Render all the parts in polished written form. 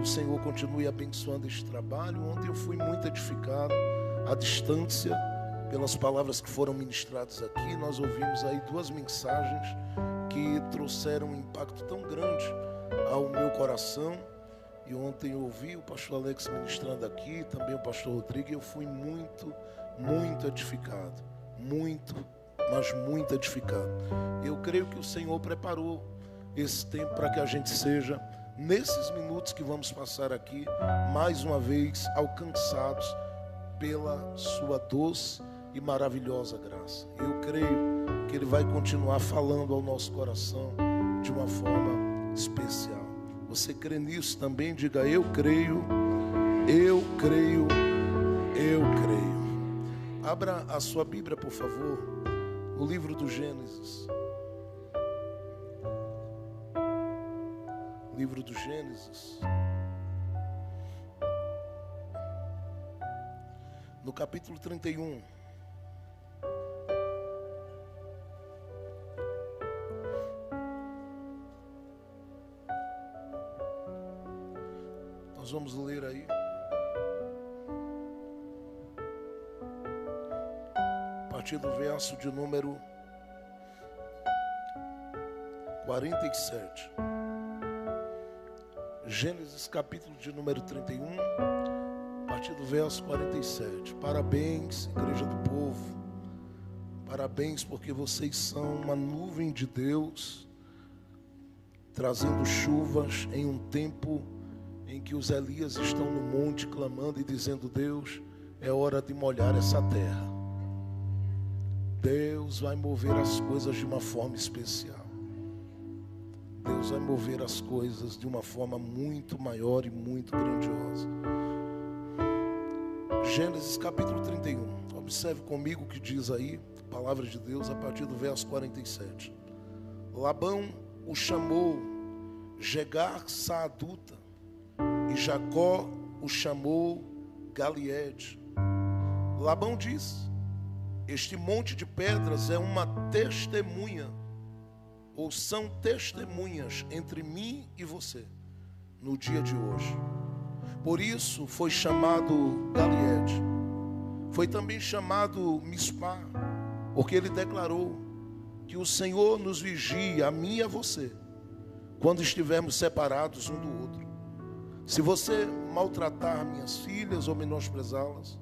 o Senhor continue abençoando este trabalho. Ontem eu fui muito edificado à distância pelas palavras que foram ministradas aqui. Nós ouvimos aí 2 mensagens que trouxeram um impacto tão grande ao meu coração. E ontem eu ouvi o pastor Alex ministrando aqui, também o pastor Rodrigo, e eu fui muito edificado. Mas muito edificado. Eu creio que o Senhor preparou esse tempo para que a gente seja, nesses minutos que vamos passar aqui, mais uma vez alcançados pela sua doce e maravilhosa graça. Eu creio que Ele vai continuar falando ao nosso coração de uma forma especial. Você crê nisso também? Diga: eu creio, eu creio, eu creio. Abra a sua Bíblia, por favor, no livro do Gênesis. Livro do Gênesis, no capítulo 31. Nós vamos ler aí a partir do verso de número 47. Gênesis capítulo de número 31, a partir do verso 47. Parabéns, igreja do povo. Parabéns, porque vocês são uma nuvem de Deus, trazendo chuvas em um tempo em que os Elias estão no monte clamando e dizendo: Deus, é hora de molhar essa terra. Deus vai mover as coisas de uma forma especial. Deus vai mover as coisas de uma forma muito maior e muito grandiosa. Gênesis capítulo 31. Observe comigo o que diz aí, a palavra de Deus, a partir do verso 47. Labão o chamou Jegar-Saaduta, e Jacó o chamou Galiede. Labão diz: este monte de pedras é uma testemunha, ou são testemunhas entre mim e você no dia de hoje. Por isso foi chamado Galiede. Foi também chamado Mispá, porque ele declarou que o Senhor nos vigia, a mim e a você, quando estivermos separados um do outro. Se você maltratar minhas filhas ou menosprezá-las,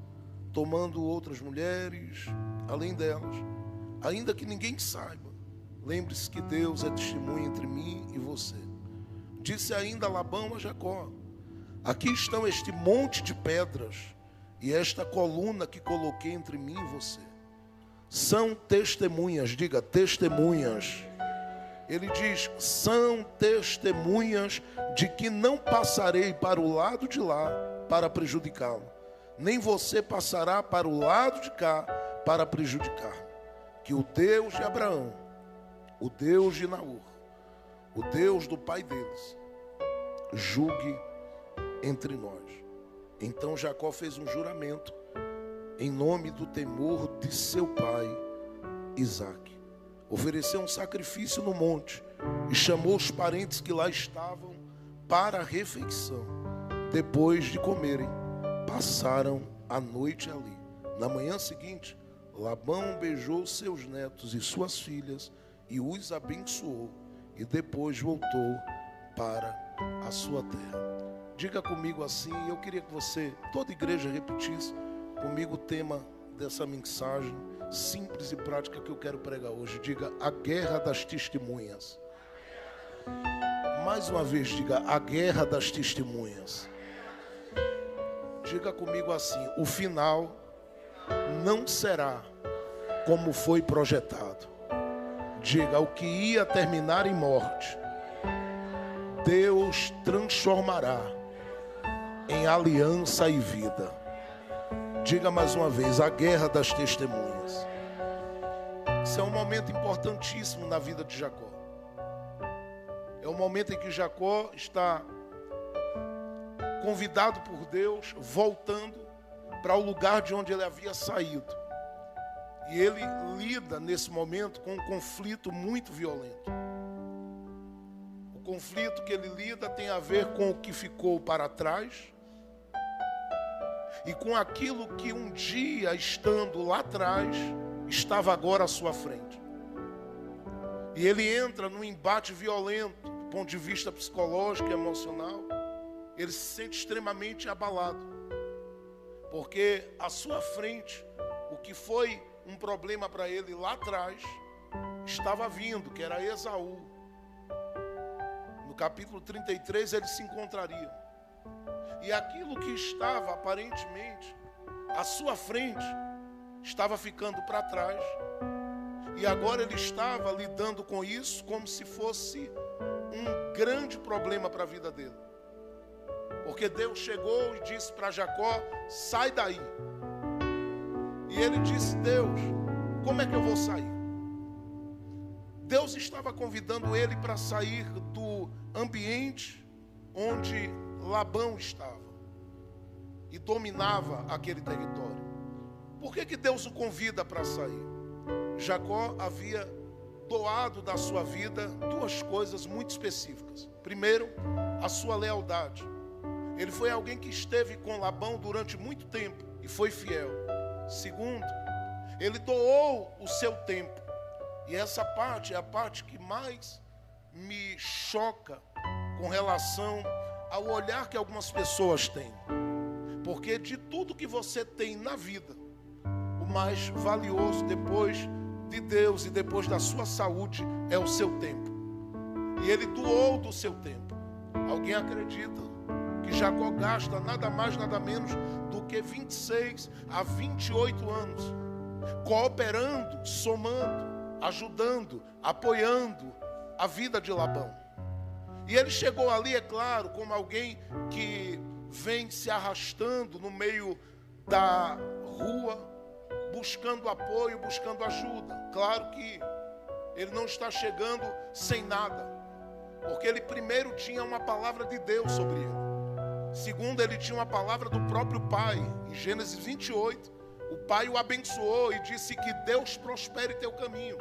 tomando outras mulheres além delas, ainda que ninguém saiba, lembre-se que Deus é testemunha entre mim e você. Disse ainda Labão a Jacó: aqui estão este monte de pedras e esta coluna que coloquei entre mim e você. São testemunhas, diga testemunhas. Ele diz: são testemunhas de que não passarei para o lado de lá para prejudicá-lo, nem você passará para o lado de cá para prejudicar-me. Que o Deus de Abraão, o Deus de Naor, o Deus do pai deles, julgue entre nós. Então Jacó fez um juramento em nome do temor de seu pai Isaque. Ofereceu um sacrifício no monte e chamou os parentes que lá estavam para a refeição. Depois de comerem, passaram a noite ali. Na manhã seguinte, Labão beijou seus netos e suas filhas e os abençoou, e depois voltou para a sua terra. Diga comigo assim, eu queria que você, toda a igreja, repetisse comigo o tema dessa mensagem simples e prática que eu quero pregar hoje. Diga: a guerra das testemunhas. Mais uma vez, diga: a guerra das testemunhas. Diga comigo assim: o final não será como foi projetado. Diga: o que ia terminar em morte, Deus transformará em aliança e vida. Diga mais uma vez: a guerra das testemunhas. Esse é um momento importantíssimo na vida de Jacó. É o momento em que Jacó está convidado por Deus, voltando para o lugar de onde ele havia saído. E ele lida nesse momento com um conflito muito violento. O conflito que ele lida tem a ver com o que ficou para trás e com aquilo que um dia, estando lá atrás, estava agora à sua frente. E ele entra num embate violento, do ponto de vista psicológico e emocional. Ele se sente extremamente abalado, porque à sua frente, o que foi um problema para ele lá atrás, estava vindo, que era Esaú. No capítulo 33 ele se encontraria. E aquilo que estava aparentemente à sua frente, estava ficando para trás. E agora ele estava lidando com isso como se fosse um grande problema para a vida dele. Porque Deus chegou e disse para Jacó: sai daí. E ele disse: Deus, como é que eu vou sair? Deus estava convidando ele para sair do ambiente onde Labão estava e dominava aquele território. Por que Deus o convida para sair? Jacó havia doado da sua vida duas coisas muito específicas. Primeiro, a sua lealdade. Ele foi alguém que esteve com Labão durante muito tempo e foi fiel. Segundo, ele doou o seu tempo. E essa parte é a parte que mais me choca com relação ao olhar que algumas pessoas têm. Porque de tudo que você tem na vida, o mais valioso depois de Deus e depois da sua saúde é o seu tempo. E ele doou do seu tempo. Alguém acredita que Jacó gasta nada mais, nada menos do que 26 a 28 anos cooperando, somando, ajudando, apoiando a vida de Labão. E ele chegou ali, é claro, como alguém que vem se arrastando no meio da rua, buscando apoio, buscando ajuda. Claro que ele não está chegando sem nada, porque ele primeiro tinha uma palavra de Deus sobre ele. Segundo, ele tinha uma palavra do próprio pai. Em Gênesis 28, o pai o abençoou e disse que Deus prospere teu caminho.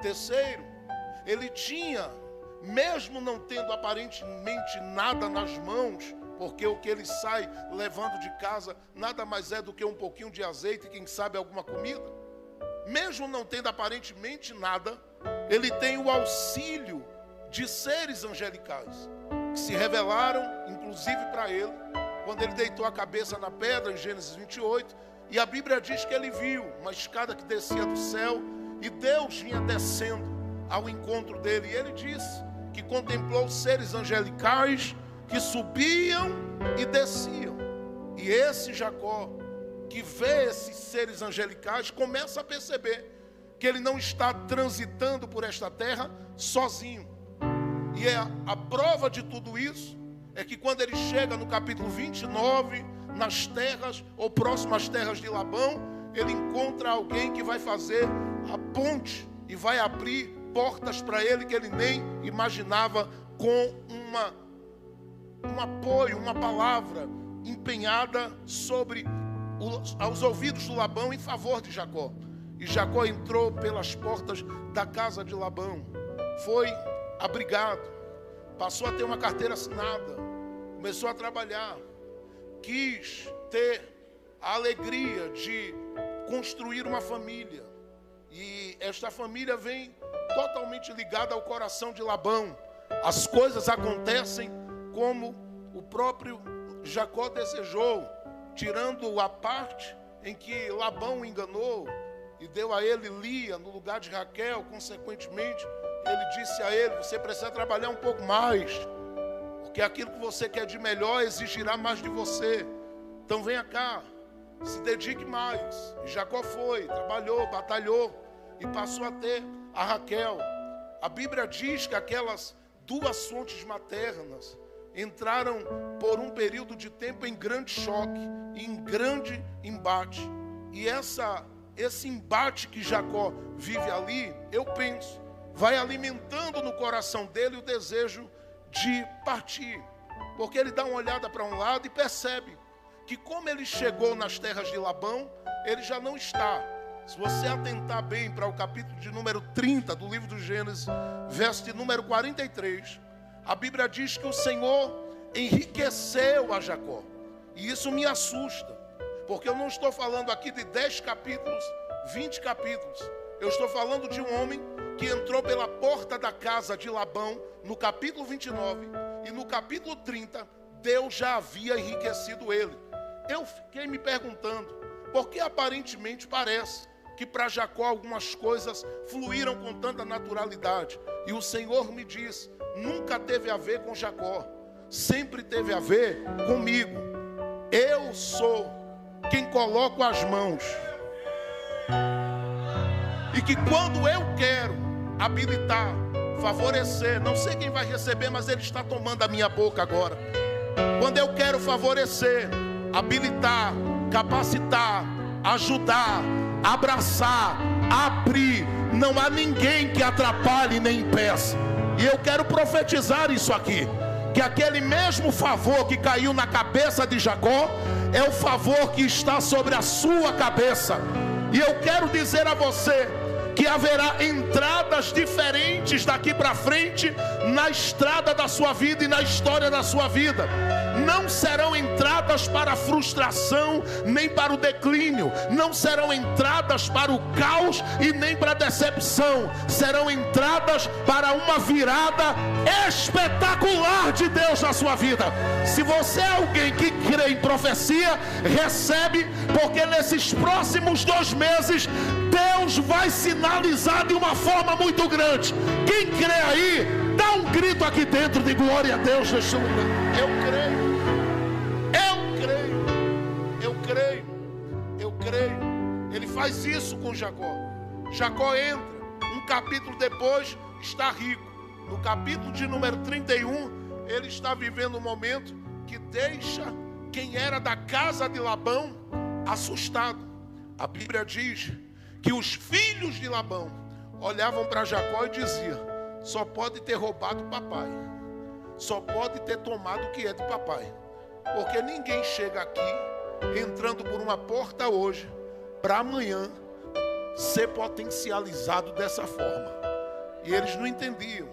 Terceiro, ele tinha, mesmo não tendo aparentemente nada nas mãos, porque o que ele sai levando de casa nada mais é do que um pouquinho de azeite e quem sabe alguma comida. Mesmo não tendo aparentemente nada, ele tem o auxílio de seres angelicais que se revelaram, inclusive para ele, quando ele deitou a cabeça na pedra em Gênesis 28, e a Bíblia diz que ele viu uma escada que descia do céu e Deus vinha descendo ao encontro dele. E ele disse que contemplou seres angelicais que subiam e desciam. E esse Jacó, que vê esses seres angelicais, começa a perceber que ele não está transitando por esta terra sozinho. E a prova de tudo isso é que quando ele chega no capítulo 29, nas terras ou próximas terras de Labão, ele encontra alguém que vai fazer a ponte e vai abrir portas para ele que ele nem imaginava, com um apoio, uma palavra empenhada sobre aos ouvidos do Labão em favor de Jacó. E Jacó entrou pelas portas da casa de Labão, foi abrigado, passou a ter uma carteira assinada, começou a trabalhar, quis ter a alegria de construir uma família. E esta família vem totalmente ligada ao coração de Labão. As coisas acontecem como o próprio Jacó desejou, tirando a parte em que Labão o enganou e deu a ele Lia no lugar de Raquel. Consequentemente, ele disse a ele: você precisa trabalhar um pouco mais, porque aquilo que você quer de melhor exigirá mais de você. Então venha cá, se dedique mais. E Jacó foi, trabalhou, batalhou e passou a ter a Raquel. A Bíblia diz que aquelas duas fontes maternas entraram por um período de tempo em grande choque, em grande embate. E esse embate que Jacó vive ali, eu penso, vai alimentando no coração dele o desejo de partir. Porque ele dá uma olhada para um lado e percebe que, como ele chegou nas terras de Labão, ele já não está. Se você atentar bem para o capítulo de número 30 do livro do Gênesis, verso de número 43, a Bíblia diz que o Senhor enriqueceu a Jacó. E isso me assusta, porque eu não estou falando aqui de 10 capítulos, 20 capítulos. Eu estou falando de um homem que entrou pela porta da casa de Labão, no capítulo 29, e no capítulo 30, Deus já havia enriquecido ele. Eu fiquei me perguntando, porque aparentemente parece que para Jacó algumas coisas fluíram com tanta naturalidade. E o Senhor me diz, nunca teve a ver com Jacó, sempre teve a ver comigo. Eu sou quem coloco as mãos. E que quando eu quero habilitar, favorecer, não sei quem vai receber, mas Ele está tomando a minha boca agora. Quando eu quero favorecer, habilitar, capacitar, ajudar, abraçar, abrir, não há ninguém que atrapalhe nem impeça. E eu quero profetizar isso aqui, que aquele mesmo favor que caiu na cabeça de Jacó é o favor que está sobre a sua cabeça. E eu quero dizer a você que haverá entradas diferentes daqui para frente na estrada da sua vida e na história da sua vida. Não serão entradas para a frustração, nem para o declínio. Não serão entradas para o caos e nem para a decepção. Serão entradas para uma virada espetacular de Deus na sua vida. Se você é alguém que crê em profecia, recebe, porque nesses próximos 2 meses Deus vai sinalizar de uma forma muito grande. Quem crê aí, dá um grito aqui dentro de glória a Deus neste lugar. Eu creio. Ele faz isso com Jacó. Jacó entra, um capítulo depois está rico. No capítulo de número 31, ele está vivendo um momento que deixa quem era da casa de Labão assustado. A Bíblia diz que os filhos de Labão olhavam para Jacó e diziam: só pode ter roubado o papai, só pode ter tomado o que é de papai, porque ninguém chega aqui entrando por uma porta hoje para amanhã ser potencializado dessa forma. E eles não entendiam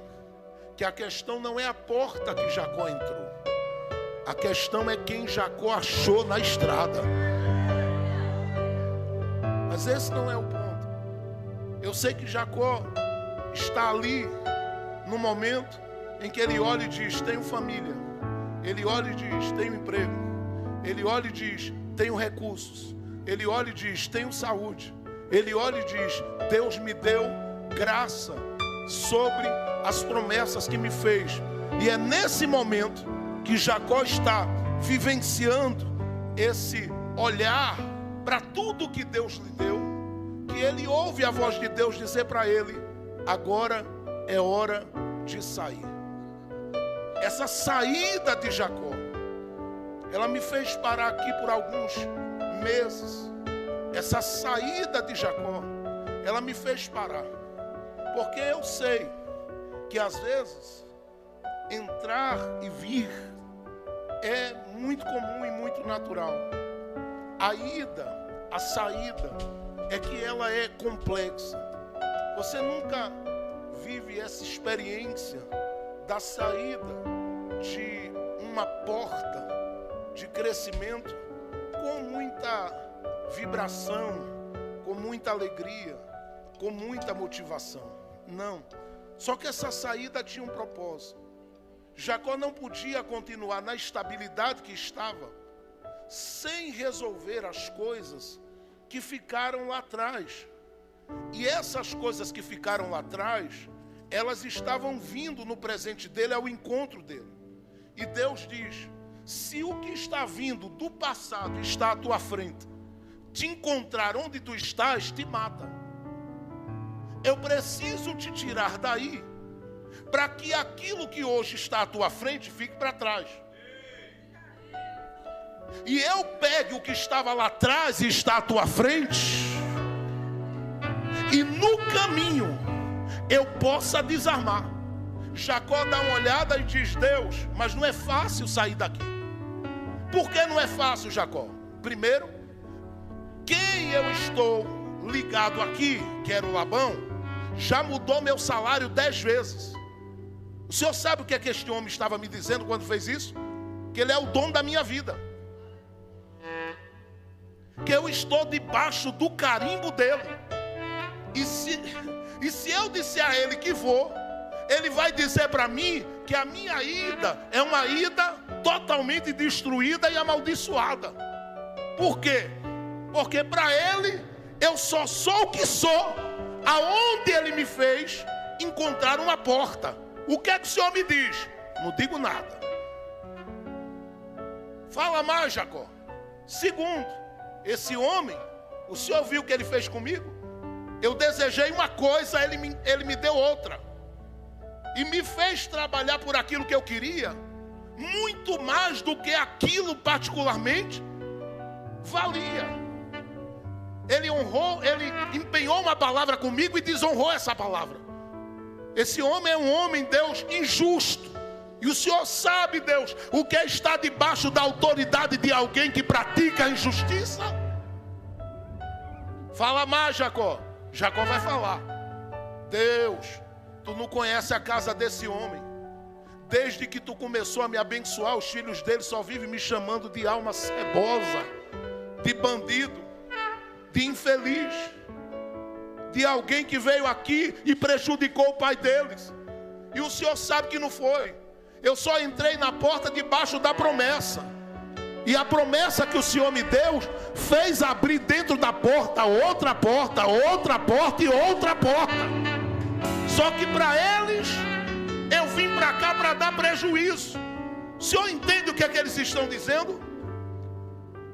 que a questão não é a porta que Jacó entrou, a questão é quem Jacó achou na estrada. Mas esse não é o ponto. Eu sei que Jacó está ali no momento em que ele olha e diz: tenho família. Ele olha e diz: tenho emprego. Ele olha e diz: tenho recursos. Ele olha e diz: tenho saúde. Ele olha e diz: Deus me deu graça sobre as promessas que me fez. E é nesse momento que Jacó está vivenciando esse olhar para tudo que Deus lhe deu, que ele ouve a voz de Deus dizer para ele: agora é hora de sair. Essa saída de Jacó, ela me fez parar aqui por alguns meses. Essa saída de Jacó, ela me fez parar, porque eu sei que às vezes entrar e vir é muito comum e muito natural. A ida, a saída, é que ela é complexa. Você nunca vive essa experiência da saída de uma porta de crescimento com muita vibração, com muita alegria, com muita motivação. Não. Só que essa saída tinha um propósito. Jacó não podia continuar na estabilidade que estava sem resolver as coisas que ficaram lá atrás. E essas coisas que ficaram lá atrás, elas estavam vindo no presente dele, ao encontro dele. E Deus diz: se o que está vindo do passado está à tua frente, te encontrar onde tu estás, te mata. Eu preciso te tirar daí, para que aquilo que hoje está à tua frente fique para trás. E eu pegue o que estava lá atrás e está à tua frente, e no caminho eu possa desarmar. Jacó dá uma olhada e diz: Deus, mas não é fácil sair daqui. Por que não é fácil, Jacó? Primeiro, quem eu estou ligado aqui, que era o Labão, já mudou meu salário 10 vezes. O senhor sabe o que é que este homem estava me dizendo quando fez isso? Que ele é o dono da minha vida, que eu estou debaixo do carimbo dele. E se eu disser a ele que vou, ele vai dizer para mim que a minha ida é uma ida totalmente destruída e amaldiçoada. Por quê? Porque para ele eu só sou o que sou aonde ele me fez encontrar uma porta. O que é que o senhor me diz? Não digo nada. Fala mais, Jacó. Segundo, esse homem, o senhor viu o que ele fez comigo? Eu desejei uma coisa, ele me deu outra. E me fez trabalhar por aquilo que eu queria, muito mais do que aquilo particularmente valia. Ele honrou, ele empenhou uma palavra comigo e desonrou essa palavra. Esse homem é um homem, Deus, injusto. E o Senhor sabe, Deus, o que é estar debaixo da autoridade de alguém que pratica a injustiça? Fala mais, Jacó. Jacó vai falar. Deus, tu não conhece a casa desse homem. Desde que tu começou a me abençoar, os filhos dele só vivem me chamando de alma cebosa, de bandido, de infeliz, de alguém que veio aqui e prejudicou o pai deles. E o Senhor sabe que não foi. Eu só entrei na porta debaixo da promessa. E a promessa que o Senhor me deu fez abrir dentro da porta outra porta, outra porta e outra porta. Só que para eles, eu vim para cá para dar prejuízo. O senhor entende o que é que eles estão dizendo?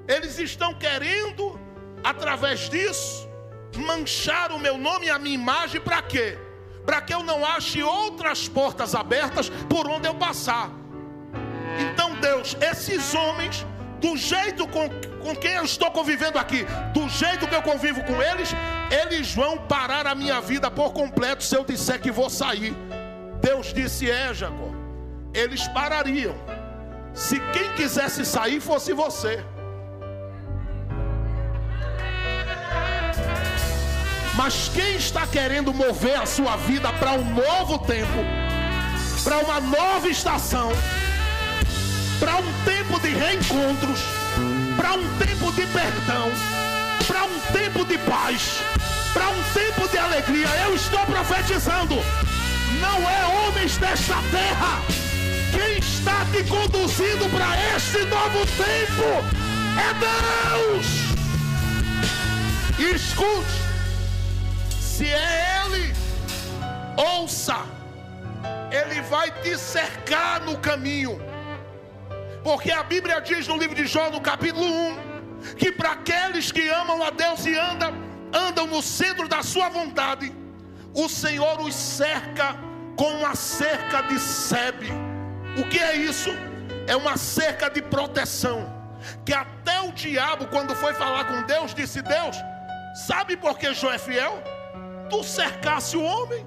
Eles estão querendo, através disso, manchar o meu nome e a minha imagem. Para quê? Para que eu não ache outras portas abertas por onde eu passar. Então Deus, esses homens, do jeito com quem eu estou convivendo aqui, do jeito que eu convivo com eles, eles vão parar a minha vida por completo se eu disser que vou sair. Deus disse, Jacó, eles parariam se quem quisesse sair fosse você. Mas quem está querendo mover a sua vida para um novo tempo, para uma nova estação, para um tempo de reencontros, para um tempo de perdão, para um tempo de paz, para um tempo de alegria, eu estou profetizando. Não é homens desta terra. Quem está te conduzindo para este novo tempo é Deus. Escute. Se é Ele, ouça. Ele vai te cercar no caminho. Porque a Bíblia diz no livro de Jó, no capítulo 1, que para aqueles que amam a Deus e andam no centro da sua vontade, o Senhor os cerca com uma cerca de sebe. O que é isso? É uma cerca de proteção. Que até o diabo, quando foi falar com Deus, disse, Deus, sabe por que Jó é fiel? Tu cercasse o homem.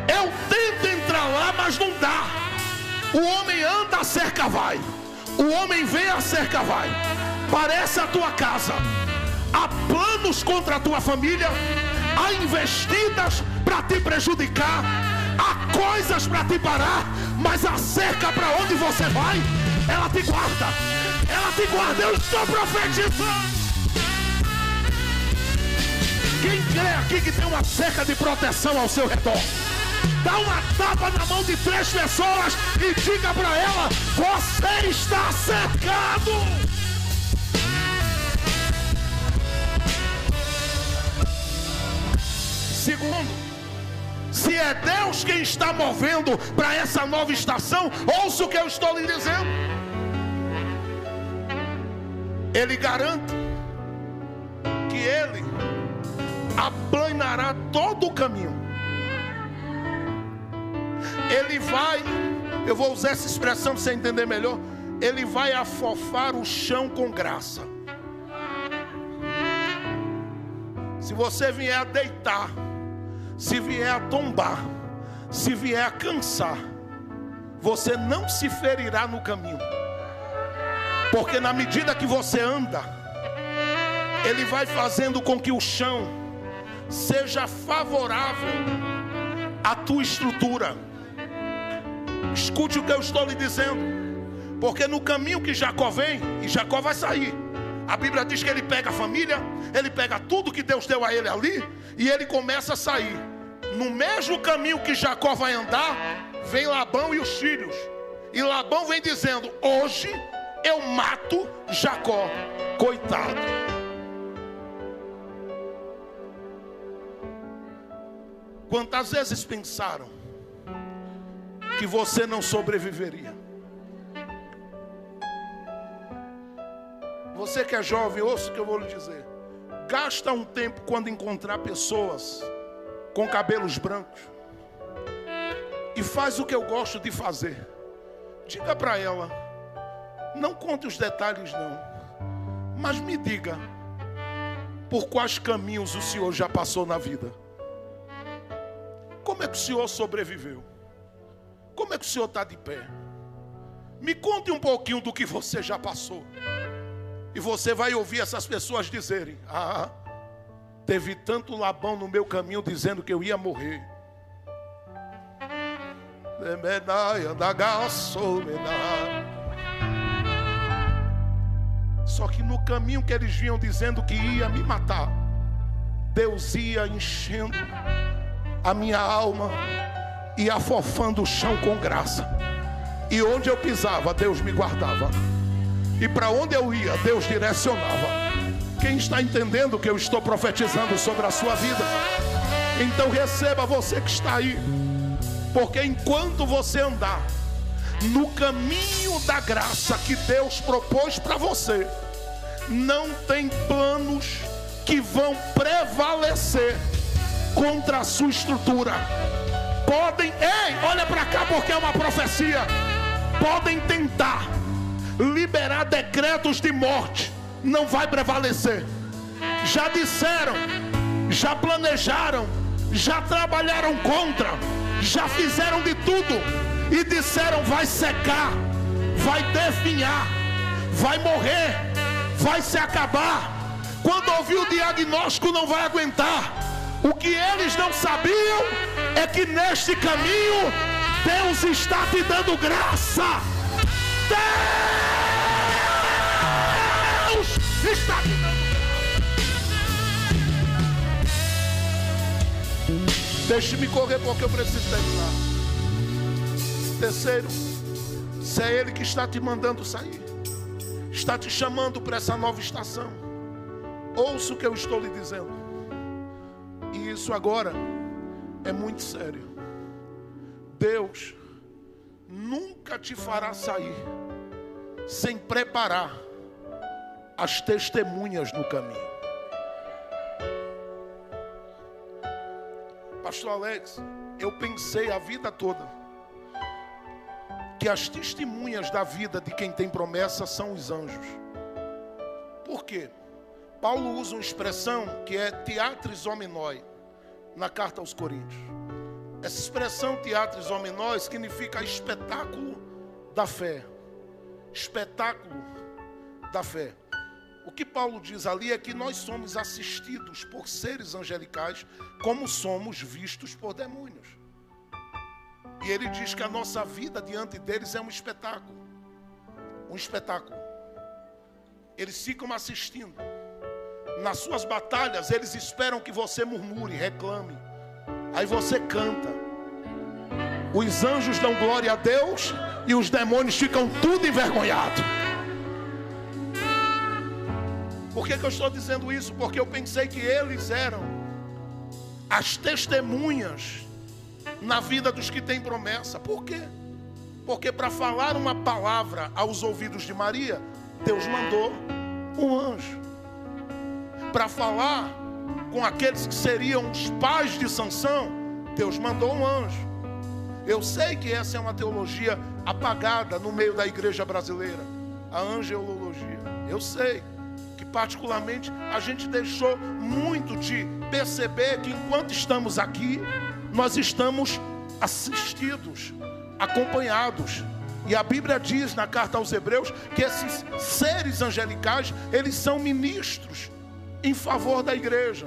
Eu tento entrar lá, mas não dá. O homem anda, a cerca vai. O homem vem, a cerca vai. Parece a tua casa. Há planos contra a tua família. Há investidas para te prejudicar. Há coisas para te parar. Mas a cerca para onde você vai, ela te guarda. Ela te guarda. Eu estou profetizando. Quem crê aqui que tem uma cerca de proteção ao seu redor, dá uma tapa na mão de 3 pessoas e diga para ela, você está cercado. Segundo, se é Deus quem está movendo para essa nova estação, ouça o que eu estou lhe dizendo. Ele garante que Ele aplanará todo o caminho. Ele vai, eu vou usar essa expressão para você entender melhor, Ele vai afofar o chão com graça. Se você vier a deitar, se vier a tombar, se vier a cansar, você não se ferirá no caminho. Porque na medida que você anda, Ele vai fazendo com que o chão seja favorável a tua estrutura. Escute o que eu estou lhe dizendo. Porque no caminho que Jacó vem, e Jacó vai sair, a Bíblia diz que ele pega a família, ele pega tudo que Deus deu a ele ali, e ele começa a sair. No mesmo caminho que Jacó vai andar, vem Labão e os filhos. E Labão vem dizendo: hoje eu mato Jacó, coitado. Quantas vezes pensaram que você não sobreviveria? Você que é jovem, ouça o que eu vou lhe dizer. Gasta um tempo quando encontrar pessoas com cabelos brancos e faz o que eu gosto de fazer. Diga para ela, não conte os detalhes não, mas me diga por quais caminhos o senhor já passou na vida. Como é que o senhor sobreviveu? Como é que o senhor está de pé? Me conte um pouquinho do que você já passou. E você vai ouvir essas pessoas dizerem: ah, teve tanto Labão no meu caminho dizendo que eu ia morrer. Só que no caminho que eles vinham dizendo que ia me matar, Deus ia enchendo a minha alma e afofando o chão com graça. E onde eu pisava, Deus me guardava. E para onde eu ia, Deus direcionava. Quem está entendendo o que eu estou profetizando sobre a sua vida? Então receba, você que está aí. Porque enquanto você andar no caminho da graça que Deus propôs para você, não tem planos que vão prevalecer contra a sua estrutura. Podem, olha para cá porque é uma profecia. Podem tentar liberar decretos de morte, não vai prevalecer. Já disseram, já planejaram, já trabalharam contra, já fizeram de tudo e disseram: vai secar, vai definhar, vai morrer, vai se acabar. Quando ouvir o diagnóstico não vai aguentar. O que eles não sabiam é que neste caminho Deus está te dando graça. Deus está te dando graça. Deixe-me correr porque eu preciso terminar. Terceiro, se é Ele que está te mandando sair, está te chamando para essa nova estação, ouça o que eu estou lhe dizendo. E isso agora é muito sério. Deus nunca te fará sair sem preparar as testemunhas no caminho. Pastor Alex, eu pensei a vida toda que as testemunhas da vida de quem tem promessa são os anjos. Por quê? Paulo usa uma expressão que é teatris hominoi na carta aos Coríntios. Essa expressão teatris hominoi significa espetáculo da fé. Espetáculo da fé. O que Paulo diz ali é que nós somos assistidos por seres angelicais como somos vistos por demônios. E ele diz que a nossa vida diante deles é um espetáculo. Um espetáculo. Eles ficam assistindo. Nas suas batalhas, eles esperam que você murmure, reclame. Aí você canta. Os anjos dão glória a Deus e os demônios ficam tudo envergonhados. Por que eu estou dizendo isso? Porque eu pensei que eles eram as testemunhas na vida dos que têm promessa. Por quê? Porque para falar uma palavra aos ouvidos de Maria, Deus mandou um anjo. Para falar com aqueles que seriam os pais de Sansão, Deus mandou um anjo. Eu sei que essa é uma teologia apagada no meio da igreja brasileira, a angelologia. Eu sei que particularmente a gente deixou muito de perceber que enquanto estamos aqui, nós estamos assistidos, acompanhados. E a Bíblia diz na carta aos Hebreus que esses seres angelicais, eles são ministros em favor da igreja.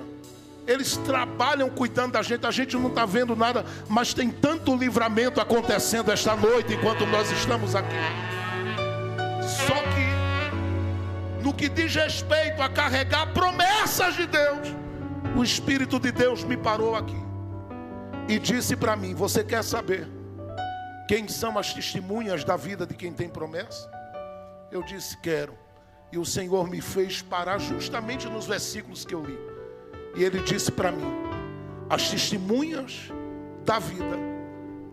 Eles trabalham cuidando da gente, a gente não está vendo nada, mas tem tanto livramento acontecendo esta noite enquanto nós estamos aqui. Só que, no que diz respeito a carregar promessas de Deus, o Espírito de Deus me parou aqui e disse para mim: você quer saber quem são as testemunhas da vida de quem tem promessa? Eu disse: quero. E o Senhor me fez parar justamente nos versículos que eu li. E Ele disse para mim: as testemunhas da vida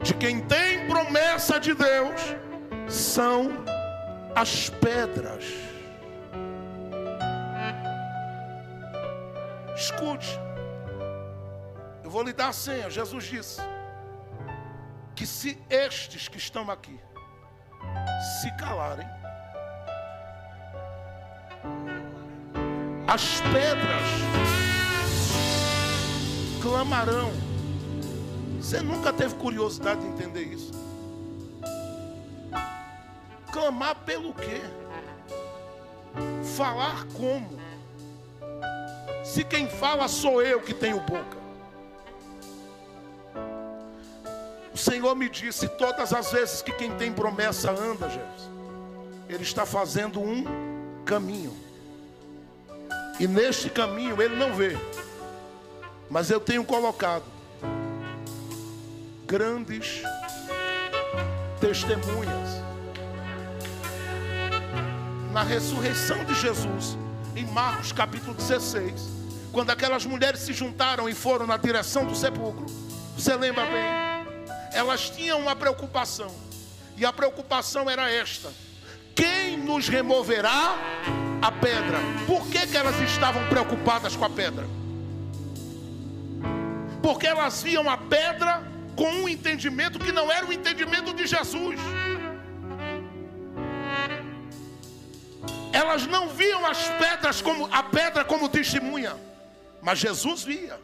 de quem tem promessa de Deus são as pedras. Escute, eu vou lhe dar a senha. Jesus disse que se estes que estão aqui se calarem, as pedras clamarão. Você nunca teve curiosidade de entender isso? Clamar pelo quê? Falar como? Se quem fala sou eu que tenho boca. O Senhor me disse: todas as vezes que quem tem promessa anda, Jefferson, Ele está fazendo um caminho. E neste caminho Ele não vê, mas eu tenho colocado grandes testemunhas. Na ressurreição de Jesus, em Marcos capítulo 16, quando aquelas mulheres se juntaram e foram na direção do sepulcro, você lembra bem? Elas tinham uma preocupação, e a preocupação era esta: quem nos removerá a pedra? Por que elas estavam preocupadas com a pedra? Porque elas viam a pedra com um entendimento que não era o entendimento de Jesus. Elas não viam as pedras a pedra como testemunha, mas Jesus via.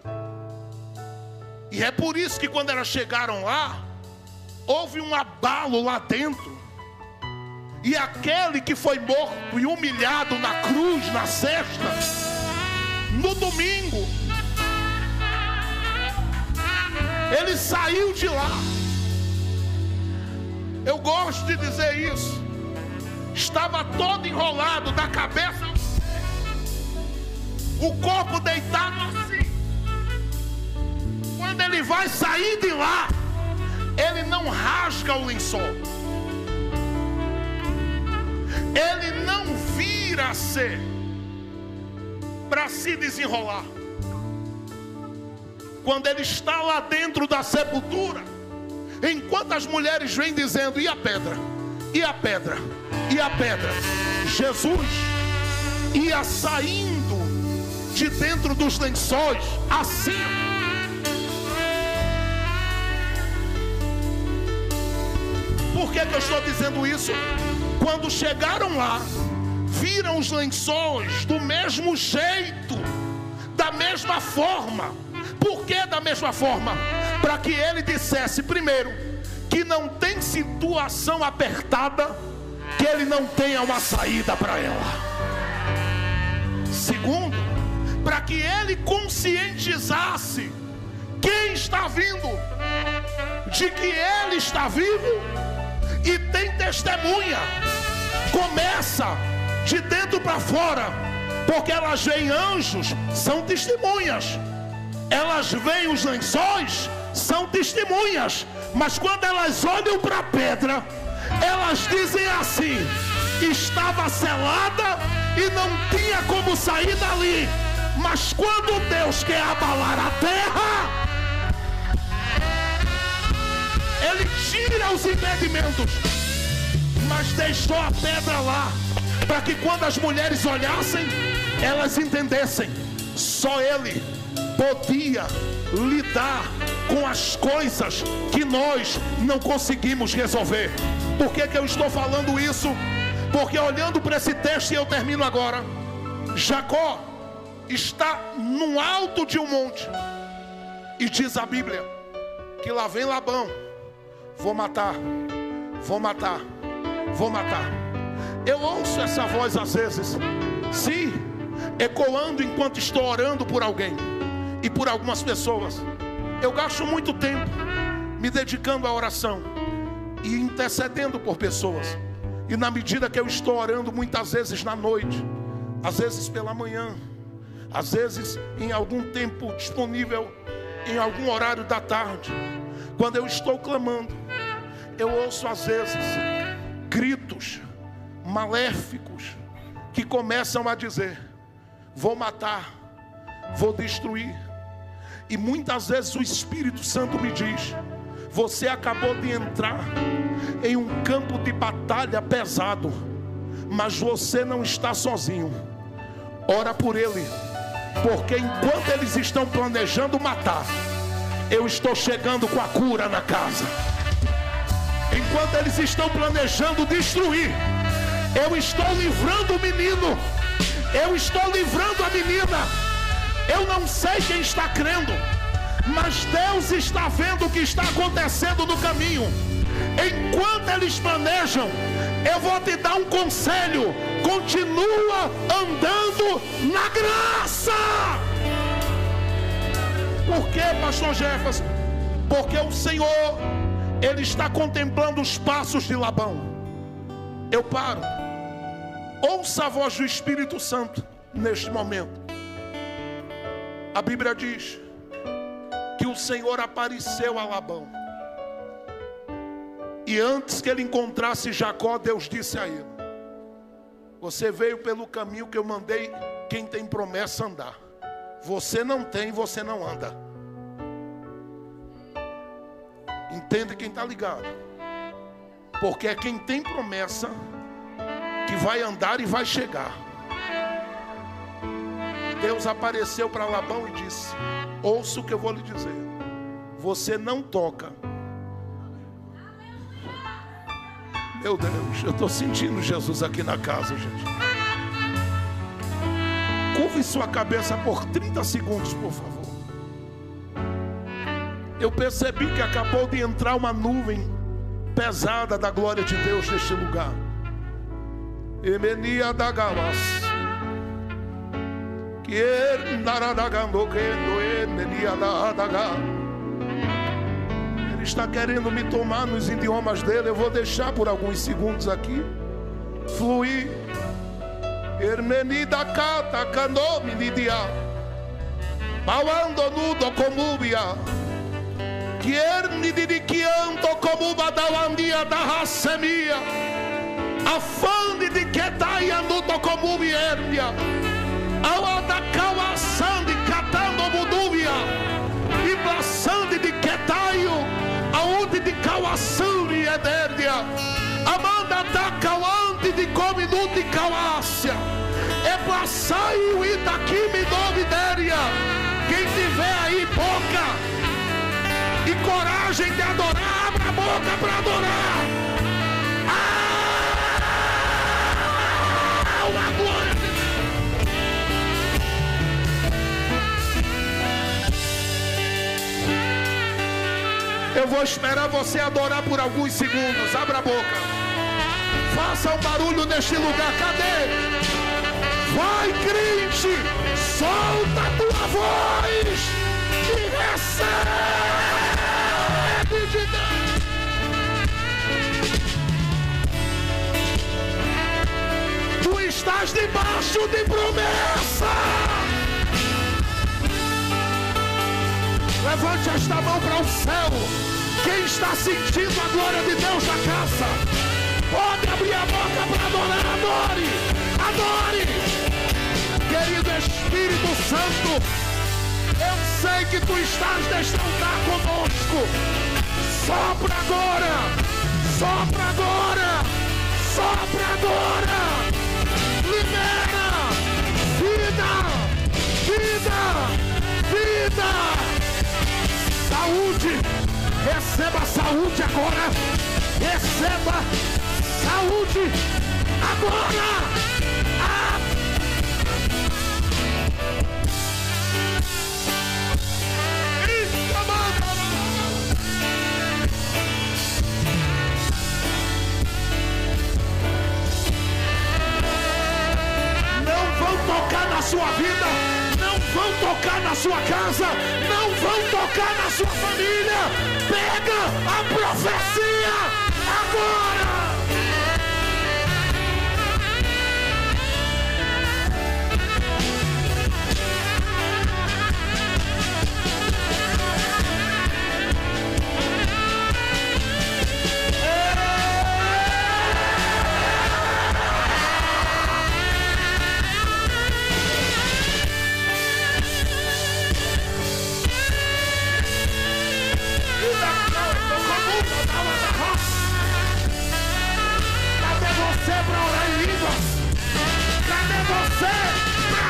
E é por isso que quando elas chegaram lá, houve um abalo lá dentro. E aquele que foi morto e humilhado na cruz, na sexta, no domingo, ele saiu de lá. Eu gosto de dizer isso. Estava todo enrolado da cabeça, o corpo deitado assim. Quando ele vai sair de lá, ele não rasga o lençol, ele não vira-se para se desenrolar. Quando ele está lá dentro da sepultura, enquanto as mulheres vêm dizendo: e a pedra? E a pedra? E a pedra? Jesus ia saindo de dentro dos lençóis assim. Por que eu estou dizendo isso? Quando chegaram lá, viram os lençóis do mesmo jeito, da mesma forma. Por que da mesma forma? Para que ele dissesse, primeiro, que não tem situação apertada que ele não tenha uma saída para ela. Segundo, para que ele conscientizasse quem está vindo de que ele está vivo e tem testemunha. Começa de dentro para fora, porque elas veem anjos, são testemunhas. Elas veem os lençóis, são testemunhas. Mas quando elas olham para a pedra, elas dizem assim: estava selada e não tinha como sair dali. Mas quando Deus quer abalar a terra, Ele tira os impedimentos, mas deixou a pedra lá, para que quando as mulheres olhassem, elas entendessem: só Ele podia lidar com as coisas que nós não conseguimos resolver. Por que eu estou falando isso? Porque olhando para esse texto, e eu termino agora, Jacó está no alto de um monte, e diz a Bíblia que lá vem Labão: vou matar, vou matar, vou matar. Eu ouço essa voz às vezes, sim, ecoando enquanto estou orando por alguém, E por algumas pessoas, eu gasto muito tempo me dedicando à oração e intercedendo por pessoas. E na medida que eu estou orando, muitas vezes na noite, às vezes pela manhã, às vezes em algum tempo disponível, em algum horário da tarde, quando eu estou clamando, eu ouço às vezes gritos maléficos que começam a dizer: vou matar, vou destruir. E muitas vezes o Espírito Santo me diz: você acabou de entrar em um campo de batalha pesado, mas você não está sozinho. Ora por ele, porque enquanto eles estão planejando matar, eu estou chegando com a cura na casa. Enquanto eles estão planejando destruir, eu estou livrando o menino, eu estou livrando a menina. Eu não sei quem está crendo, mas Deus está vendo o que está acontecendo no caminho. Enquanto eles planejam, eu vou te dar um conselho: continua andando na graça. Por quê, pastor Jefferson? Porque o Senhor, Ele está contemplando os passos de Labão. Eu paro. Ouça a voz do Espírito Santo neste momento. A Bíblia diz que o Senhor apareceu a Labão. E antes que ele encontrasse Jacó, Deus disse a ele: você veio pelo caminho que eu mandei quem tem promessa andar. Você não tem, você não anda. Entende quem está ligado? Porque é quem tem promessa que vai andar e vai chegar. Deus apareceu para Labão e disse: ouça o que eu vou lhe dizer. Você não toca. Meu Deus, eu estou sentindo Jesus aqui na casa, gente. Curve sua cabeça por 30 segundos, por favor. Eu percebi que acabou de entrar uma nuvem pesada da glória de Deus neste lugar. Emenia da galas. Ele está querendo me tomar nos idiomas dele. Eu vou deixar por alguns segundos aqui fluir. Ermenida cata canome nidia bawando nudo comubia quiernididiquianto como badawandia da rasemia afande de quetaia nudo comubiernia awada kawasandi catando muduvia e blasande de quetaio aonde de kawasandi ederdia amanda da kawante de cominu de kawasia é passaio e daqui me novidéria. Quem tiver aí boca e coragem de adorar, abra a boca para adorar. A glória de Deus. Eu vou esperar você adorar por alguns segundos. Abra a boca. Faça um barulho neste lugar. Cadê? Vai, crente, solta a tua voz e recebe de Deus. Tu estás debaixo de promessa. Levante esta mão para o céu. Quem está sentindo a glória de Deus na casa, pode abrir a boca para adorar. Adore, adore. Querido Espírito Santo, eu sei que tu estás neste lugar conosco. Sopra agora, sopra agora, sopra agora. Libera vida, vida, vida. Saúde, receba saúde agora. Receba saúde agora. Tocar na sua vida, não vão tocar na sua casa, não vão tocar na sua família. Pega a profecia agora.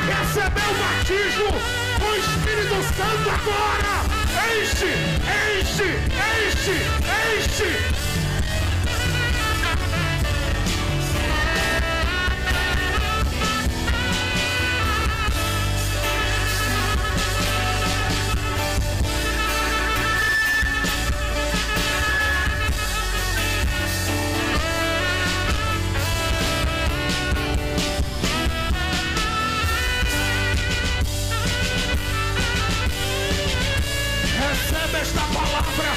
Receber o batismo com o Espírito Santo agora. Enche, enche, enche, enche. Esta palavra,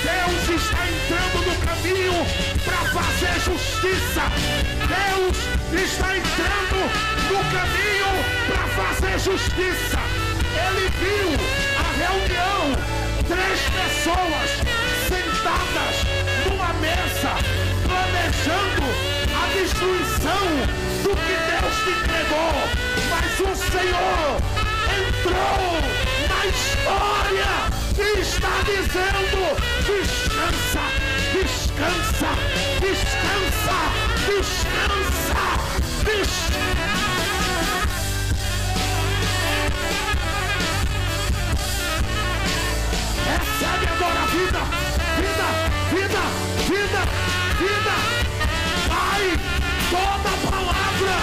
Deus está entrando no caminho para fazer justiça. Deus está entrando no caminho para fazer justiça. Ele viu a reunião, 3 pessoas sentadas numa mesa, planejando a destruição do que Deus te entregou, mas o Senhor entrou na história e está dizendo: descansa, descansa, descansa, descansa, descansa. Recebe agora vida, vida, vida, vida, vida. Vai toda palavra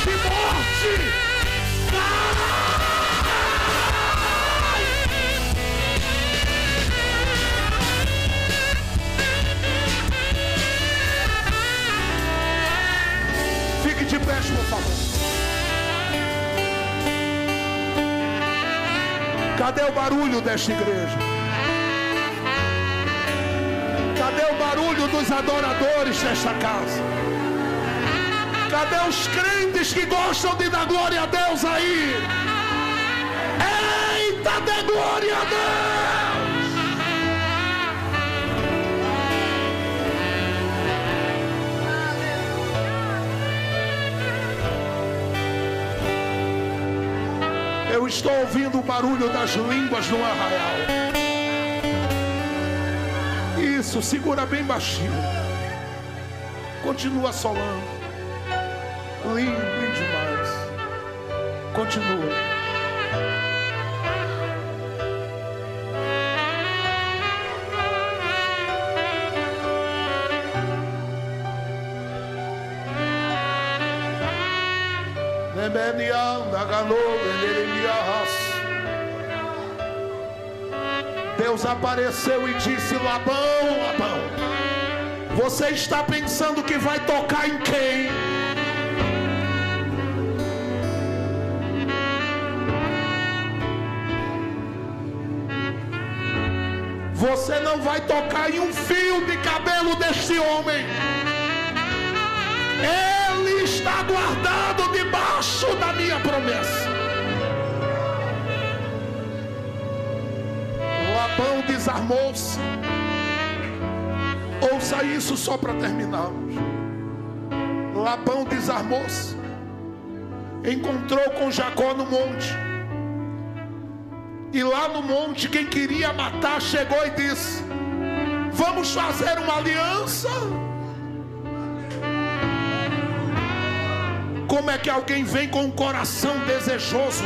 de morte. Vai. De pé, por favor. Cadê o barulho desta igreja? Cadê o barulho dos adoradores desta casa? Cadê os crentes que gostam de dar glória a Deus aí? Eita, dê glória a Deus! Eu estou ouvindo o barulho das línguas no arraial. Isso, segura bem baixinho. Continua solando. Lindo, lindo demais. Continua. Deus apareceu e disse: Labão, Labão, você está pensando que vai tocar em quem? Você não vai tocar em um fio de cabelo deste homem. Ele está guardado debaixo da minha promessa. Labão desarmou-se. Ouça isso só para terminarmos. Labão desarmou-se. Encontrou com Jacó no monte. E lá no monte, quem queria matar chegou e disse: vamos fazer uma aliança. Como é que alguém vem com um coração desejoso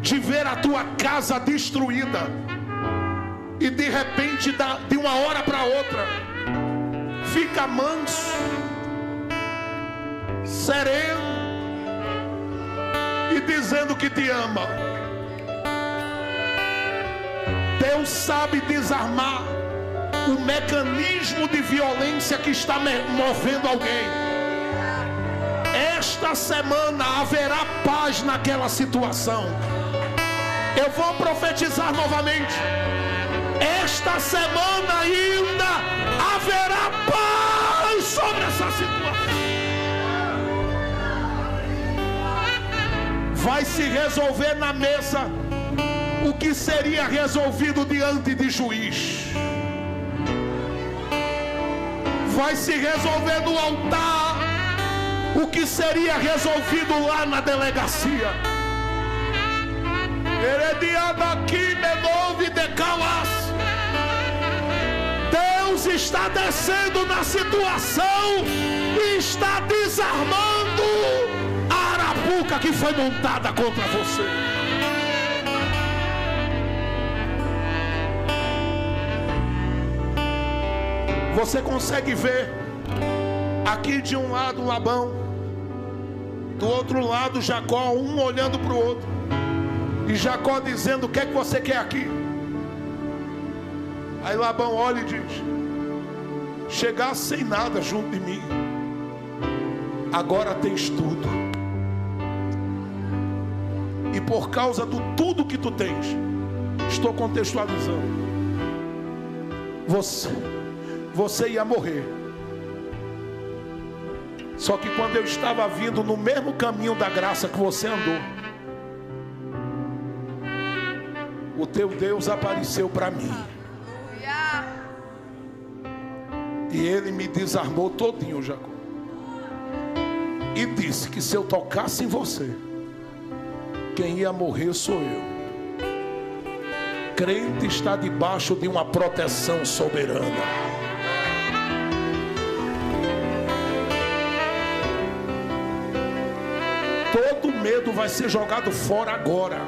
de ver a tua casa destruída e de repente, de uma hora para outra, fica manso, sereno e dizendo que te ama? Deus sabe desarmar o mecanismo de violência que está movendo alguém. Esta semana haverá paz naquela situação. Eu vou profetizar novamente. Esta semana ainda haverá paz sobre essa situação. Vai se resolver na mesa o que seria resolvido diante de juiz. Vai se resolver no altar o que seria resolvido lá na delegacia. Deus está descendo na situação e está desarmando a arapuca que foi montada contra você. Você consegue ver aqui de um lado Labão, do outro lado Jacó, um olhando para o outro. E Jacó dizendo: o que é que você quer aqui? Aí Labão olha e diz: chegar sem nada junto de mim, agora tens tudo. E por causa do tudo que tu tens, estou contextualizando, você ia morrer. Só que quando eu estava vindo no mesmo caminho da graça que você andou, o teu Deus apareceu para mim. E ele me desarmou todinho, Jacó. E disse que se eu tocasse em você, quem ia morrer sou eu. Crente está debaixo de uma proteção soberana. Todo medo vai ser jogado fora agora.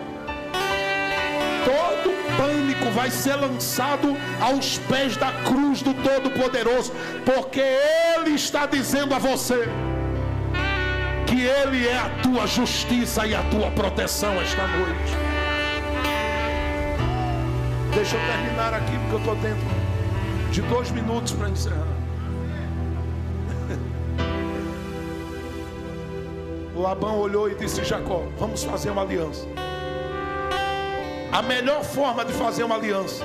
Todo pânico vai ser lançado aos pés da cruz do Todo-Poderoso, porque Ele está dizendo a você que Ele é a tua justiça e a tua proteção esta noite. Deixa eu terminar aqui, porque eu estou dentro de 2 minutos para encerrar. Labão olhou e disse: Jacó, vamos fazer uma aliança. A melhor forma de fazer uma aliança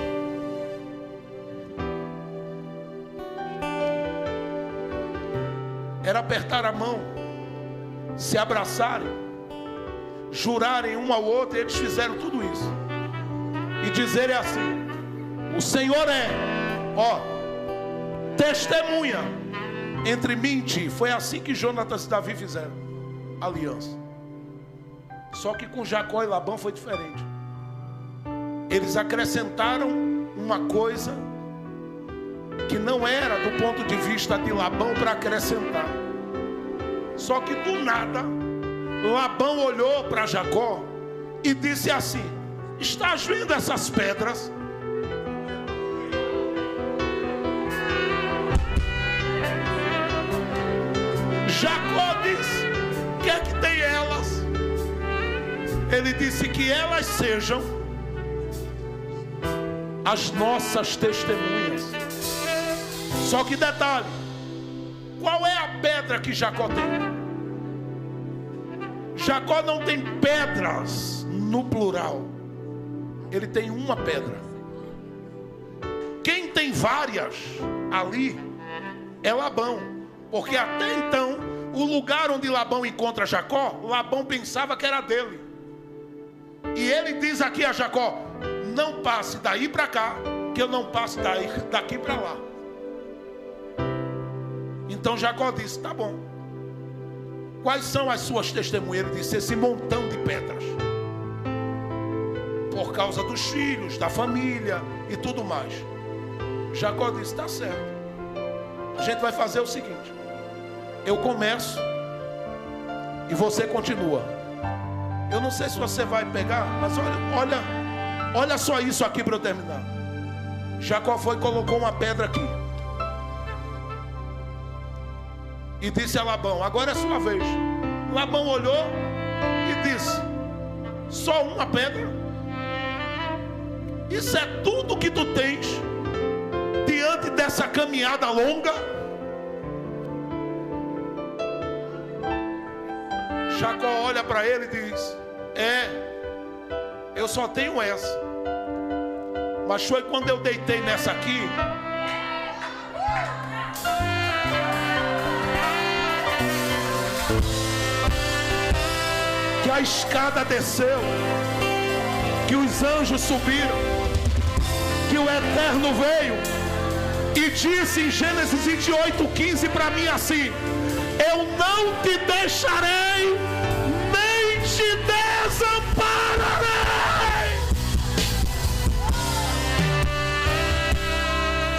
era apertar a mão, se abraçarem, jurarem um ao outro. E eles fizeram tudo isso e dizerem assim: o Senhor é, testemunha entre mim e ti. Foi assim que Jonatas e Davi fizeram aliança. Só que com Jacó e Labão foi diferente. Eles acrescentaram uma coisa que não era do ponto de vista de Labão para acrescentar. Só que do nada Labão olhou para Jacó e disse assim: estás vendo essas pedras? Jacó disse: o que é que tem elas? Ele disse que elas sejam as nossas testemunhas. Só que detalhe: qual é a pedra que Jacó tem? Jacó não tem pedras no plural, ele tem uma pedra. Quem tem várias ali é Labão, porque até então o lugar onde Labão encontra Jacó, Labão pensava que era dele. E ele diz aqui a Jacó: não passe daí para cá, que eu não passe daqui para lá. Então Jacó disse: tá bom, quais são as suas testemunhas? Ele disse: esse montão de pedras, por causa dos filhos, da família e tudo mais. Jacó disse: tá certo, a gente vai fazer o seguinte, eu começo e você continua. Eu não sei se você vai pegar, mas olha só isso aqui para eu terminar. Jacó foi e colocou uma pedra aqui e disse a Labão: agora é sua vez. Labão olhou e disse: só uma pedra? Isso é tudo que tu tens diante dessa caminhada longa? Jacó olha para ele e diz: Eu só tenho essa. Mas foi quando eu deitei nessa aqui. Que a escada desceu. Que os anjos subiram. Que o Eterno veio. E disse em Gênesis 28:15 para mim assim: eu não te deixarei, nem te desampararei.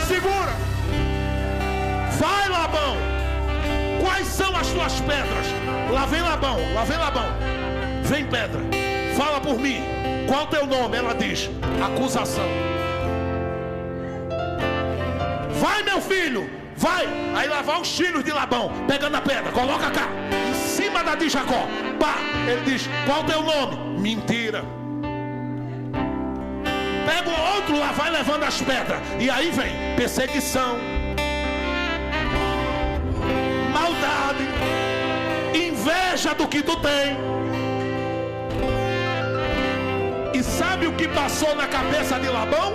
Segura. Vai, Labão. Quais são as tuas pedras? Lá vem Labão, lá vem Labão. Vem, pedra. Fala por mim. Qual o teu nome? Ela diz: acusação. Vai, meu filho. Vai. Aí lá vai os filhos de Labão, pegando a pedra. Coloca cá, em cima da de Jacó. Pá. Ele diz: qual o teu nome? Mentira. Pega o outro lá, vai levando as pedras. E aí vem perseguição, maldade, inveja do que tu tem. E sabe o que passou na cabeça de Labão?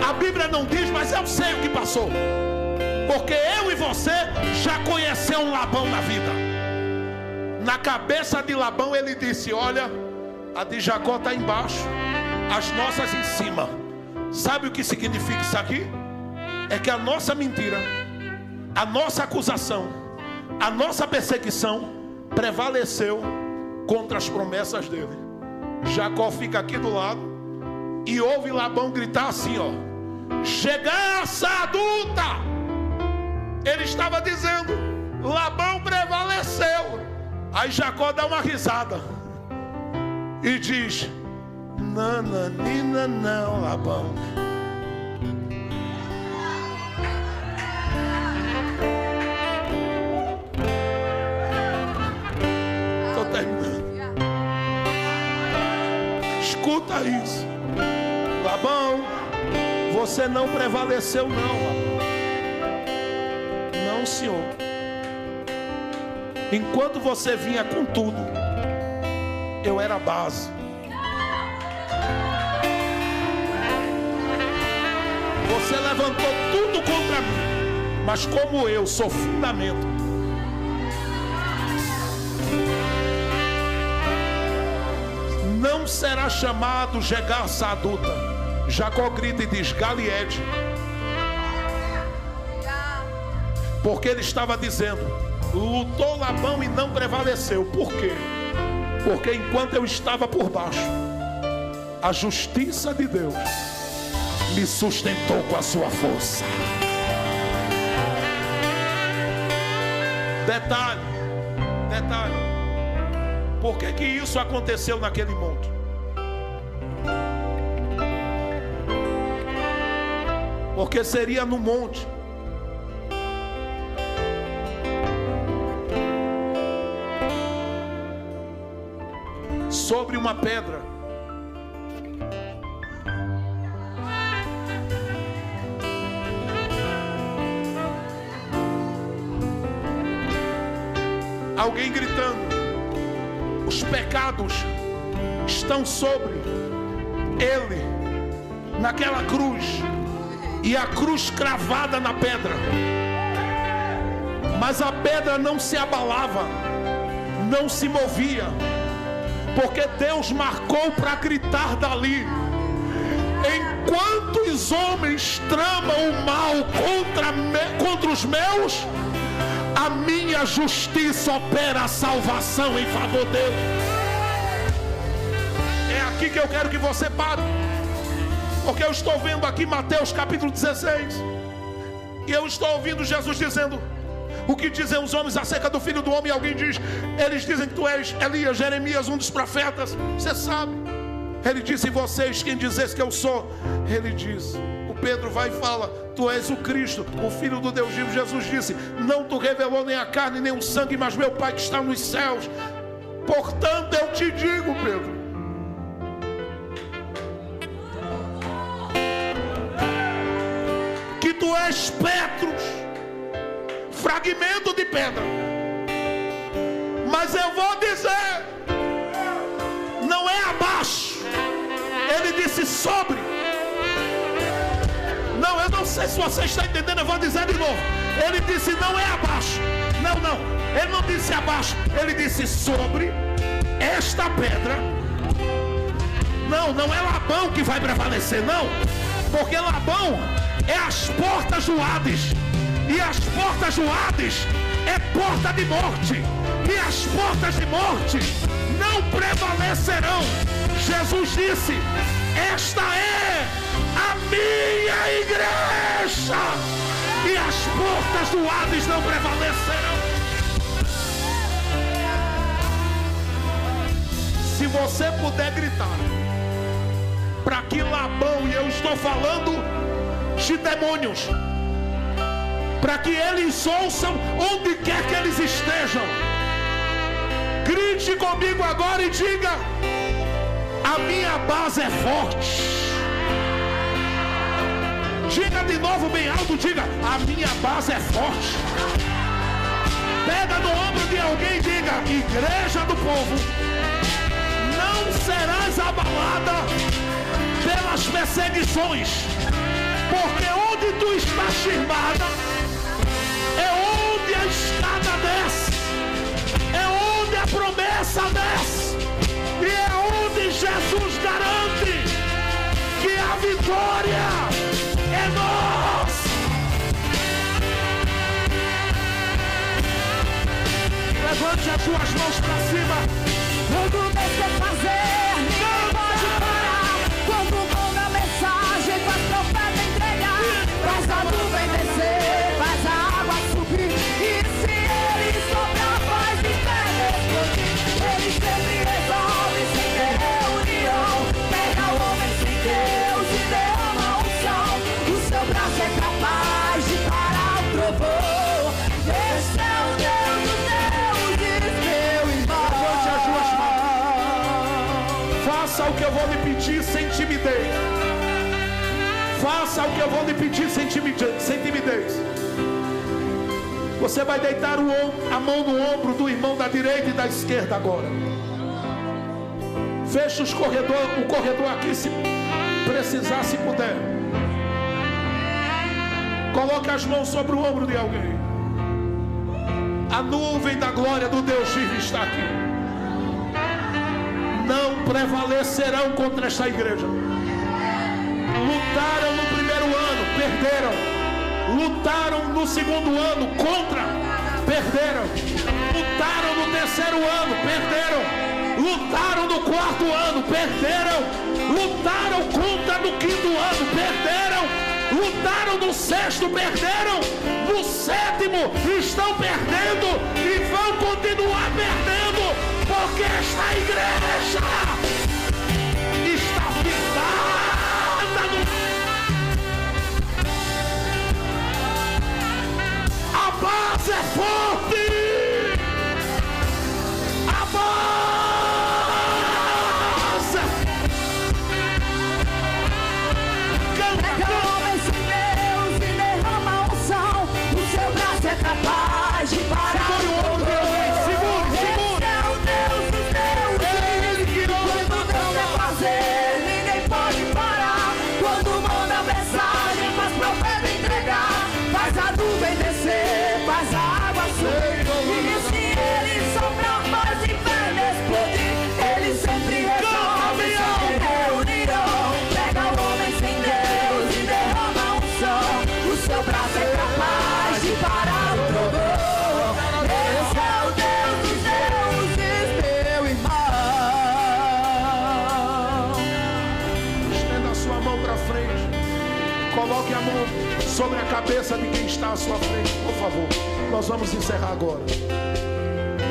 A Bíblia não diz, mas eu sei o que passou. Porque eu e você já conhecemos um Labão na vida. Na cabeça de Labão ele disse: olha, a de Jacó está embaixo, as nossas em cima. Sabe o que significa isso aqui? É que a nossa mentira, a nossa acusação, a nossa perseguição prevaleceu contra as promessas dele. Jacó fica aqui do lado e ouve Labão gritar assim, ó: chegaça adulta. Ele estava dizendo: Labão prevaleceu. Aí Jacó dá uma risada e diz: nananina não, Labão. Estou terminando. Escuta isso. Labão, você não prevaleceu não, Labão. Não, senhor. Enquanto você vinha com tudo, eu era a base. Você levantou tudo contra mim, mas como eu sou fundamento, não será chamado Jegarça adulta. Jacó grita e diz: Galiede. Porque ele estava dizendo: lutou Labão e não prevaleceu. Por quê? Porque enquanto eu estava por baixo, a justiça de Deus me sustentou com a sua força. Detalhe. Por que isso aconteceu naquele monte? Porque seria no monte sobre uma pedra alguém gritando: os pecados estão sobre ele, naquela cruz, e a cruz cravada na pedra. Mas a pedra não se abalava, não se movia, porque Deus marcou para gritar dali: enquanto os homens tramam o mal contra os meus, a minha justiça opera a salvação em favor deles. É aqui que eu quero que você pare, porque eu estou vendo aqui Mateus capítulo 16, e eu estou ouvindo Jesus dizendo: o que dizem os homens acerca do Filho do Homem? E alguém diz: eles dizem que tu és Elias, Jeremias, um dos profetas. Você sabe. Ele disse: e vocês, quem dizes que eu sou? Ele diz, o Pedro vai e fala: tu és o Cristo, o Filho do Deus vivo. Jesus disse: não tu revelou nem a carne nem o sangue, mas meu Pai que está nos céus. Portanto eu te digo, Pedro, que tu és Petros, fragmento de pedra. Mas eu vou dizer, não é abaixo, disse sobre. Não, eu não sei se você está entendendo, eu vou dizer de novo. Ele disse não é abaixo. Não, ele não disse abaixo. Ele disse sobre esta pedra. Não é Labão que vai prevalecer, não. Porque Labão é as portas do Hades. E as portas do Hades é porta de morte. E as portas de morte não prevalecerão. Jesus disse: esta é a minha igreja. E as portas do Hades não prevalecerão. Se você puder gritar para que Labão, e eu estou falando de demônios, para que eles ouçam onde quer que eles estejam, grite comigo agora e diga: a minha base é forte. Diga de novo bem alto, diga: a minha base é forte. Pega no ombro de alguém e diga: igreja do povo, não serás abalada pelas perseguições, porque onde tu estás firmada é onde a escada desce, é onde a promessa desce, e é onde Jesus garante que a vitória é nossa. Levante as suas mãos para cima. Quando Deus quer fazer, ninguém pode parar. Quando manda mensagem, faz profeta entregar. Faz a nuvem descer, faz a água subir. E se ele soprar, faz de pé explodir. Ele sempre resolve sem ter reunião. Pega o homem sem Deus e derrama a unção. O seu braço é capaz de parar o trovão. Esse é o Deus dos deuses, meu irmão. Levante as duas mãos. Faça o que eu vou lhe pedir sem timidez. Faça o que eu vou lhe pedir sem timidez. Você vai deitar a mão no ombro do irmão da direita e da esquerda agora. Feche o corredor aqui, se precisar, se puder. Coloque as mãos sobre o ombro de alguém. A nuvem da glória do Deus vivo está aqui. Não prevalecerão contra esta igreja. Lutaram no primeiro ano, perderam. Lutaram no segundo ano, contra, perderam. Lutaram no terceiro ano, perderam. Lutaram no quarto ano, perderam. Lutaram contra no quinto ano, perderam. Lutaram no sexto, perderam. No sétimo, estão perdendo e vão continuar perdendo, porque esta igreja está firmada no... A base é forte. A base. Pega o homem sem Deus e derrama a unção. O seu braço é capaz de parar. Segure o ombro de alguém. Segure. Esse é o Deus dos deuses. Quando Deus quer fazer, ninguém pode parar. Quando manda mensagem, faz profeta entregar. Faz a nuvem descer, faz a água subir. E se ele soprar, faz inferno explodir. Ele sempre resolve sem reunião. Pega o homem sem Deus e derrama a unção. O seu braço é capaz de parar o trovão. Esse é o Deus dos deuses, meu irmão. Estenda a sua mão para frente. Coloque a mão sobre a cabeça de quem está à sua frente, por favor. Nós vamos encerrar agora.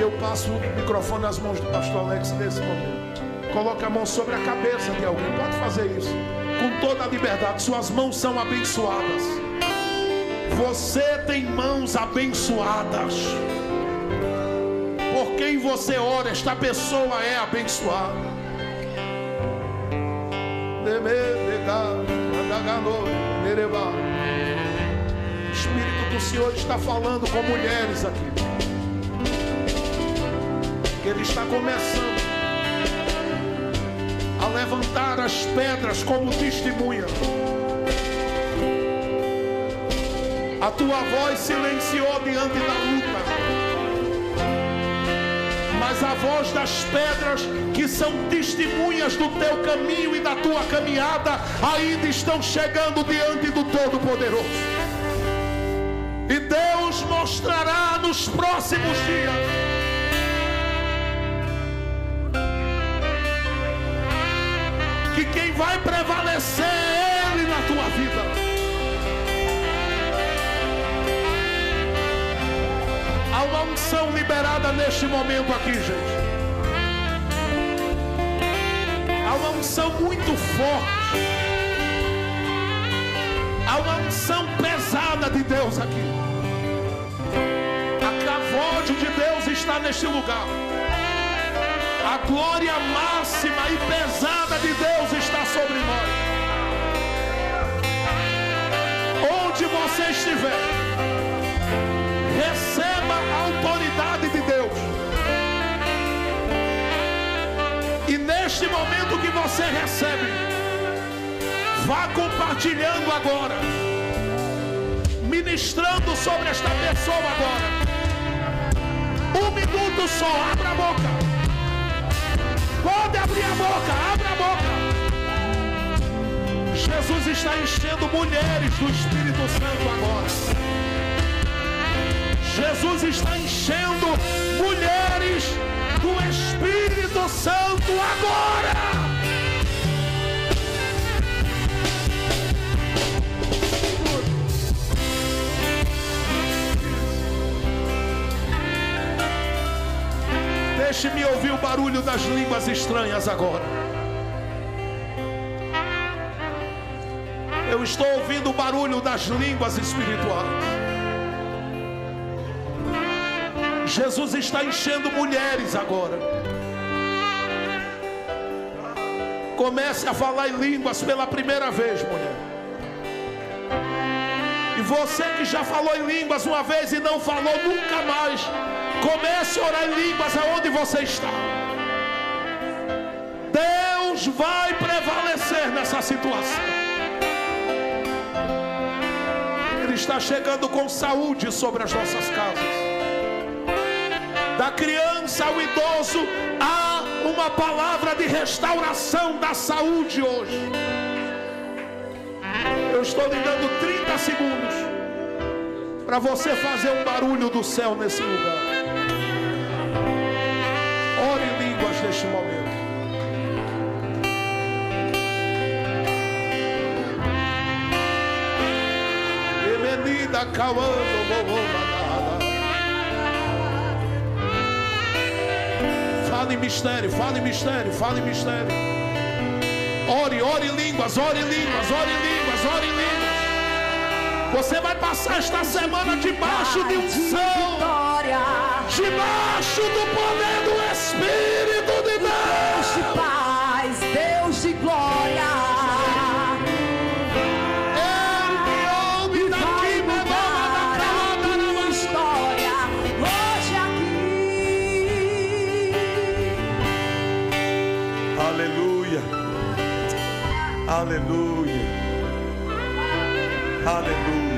Eu passo o microfone nas mãos do pastor Alex nesse momento. Coloque a mão sobre a cabeça de alguém. Pode fazer isso com toda a liberdade. Suas mãos são abençoadas. Você tem mãos abençoadas. Por quem você ora, esta pessoa é abençoada. O Espírito do Senhor está falando com mulheres aqui. Que Ele está começando a levar levantar as pedras como testemunha. A tua voz silenciou diante da luta, mas a voz das pedras que são testemunhas do teu caminho e da tua caminhada ainda estão chegando diante do Todo-Poderoso. E Deus mostrará nos próximos dias que quem vai prevalecer é Ele na tua vida. Há uma unção liberada neste momento aqui, gente. Há uma unção muito forte. Há uma unção pesada de Deus aqui. A cavode de Deus está neste lugar. A glória máxima e pesada de Deus está sobre nós. Onde você estiver, receba a autoridade de Deus. E neste momento que você recebe, vá compartilhando agora, ministrando sobre esta pessoa agora. 1 minuto só, abra a boca. Pode abrir a boca, abra a boca. Jesus está enchendo mulheres do Espírito Santo agora. Jesus está enchendo mulheres do Espírito Santo agora. Deixe-me ouvir o barulho das línguas estranhas agora. Eu estou ouvindo o barulho das línguas espirituais. Jesus está enchendo mulheres agora. Comece a falar em línguas pela primeira vez, mulher. E você que já falou em línguas uma vez e não falou nunca mais, comece a orar em línguas aonde você está. Deus vai prevalecer nessa situação. Ele está chegando com saúde sobre as nossas casas. Da criança ao idoso, há uma palavra de restauração da saúde hoje. Eu estou lhe dando 30 segundos para você fazer um barulho do céu nesse lugar. Ore em línguas neste momento. Emenida cauando. Fale em mistério, fale em mistério, fale em mistério. Ore, ore em línguas, ore em línguas, ore em línguas, ore em línguas. Você vai passar esta semana debaixo de unção, debaixo do poder do Espírito de Deus. Deus de paz, Deus de glória. Ele me ouve daqui, minha história hoje aqui. Aleluia. Aleluia. Aleluia.